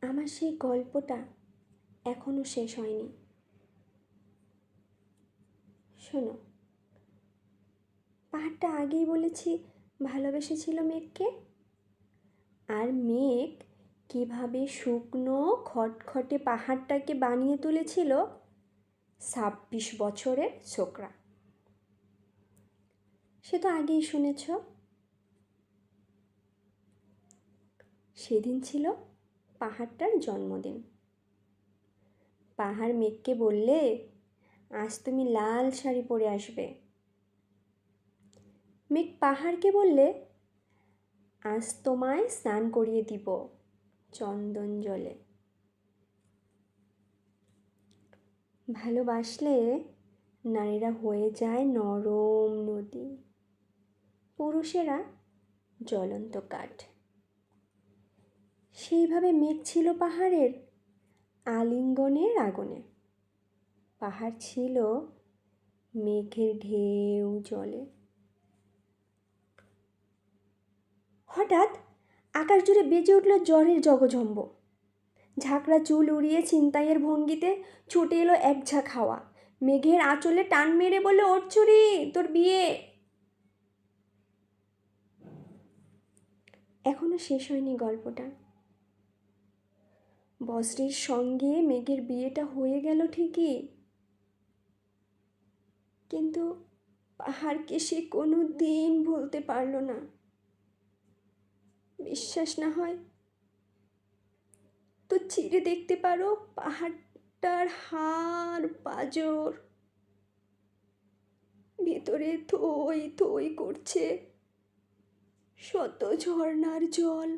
আমার সেই গল্পটা এখনো শেষ হয়নি। শোনো, পাহাড়টা আগেই বলেছি ভালোবেসেছিল মেঘকে, আর মেঘ কিভাবে শুকনো খটখটে পাহাড়টাকে বানিয়ে তুলেছিল 26 বছরের ছোকরা। সে তো আগেই শুনেছ। সেদিন ছিল পাহাড়টার জন্মদিন। পাহাড় মেঘকে বললে, আজ তুমি লাল শাড়ি পরে আসবে। মেঘ পাহাড়কে বললে, আজ তোমায় স্নান করিয়ে দিব চন্দন জলে। ভালোবাসলে নারীরা হয়ে যায় নরম নদী, পুরুষেরা জ্বলন্ত কাঠ। সেইভাবে মেঘ ছিল পাহাড়ের আলিঙ্গনের আগুনে, পাহাড় ছিল মেঘের ঢেউ জলে। হঠাৎ আকাশ জুড়ে বেজে উঠল জ্বরের জগজম্ব। ঝাঁকড়া চুল উড়িয়ে ছিনতাইয়ের ভঙ্গিতে ছুটে এলো এক ঝাঁক হাওয়া। মেঘের আঁচলে টান মেরে বলল, ওঠ চুরি, তোর বিয়ে। এখনো শেষ হয়নি গল্পটা। বজ্রের সঙ্গে মেঘের বিয়েটা হয়ে গেল ঠিকই, কিন্তু পাহাড়কে সে কোনো দিন ভুলতে পারল না। বিশ্বাস না হয় তো চিরে দেখতে পারো পাহাড়টার হাড় পাঁজর, ভেতরে থই থই করছে শত ঝর্ণার জল।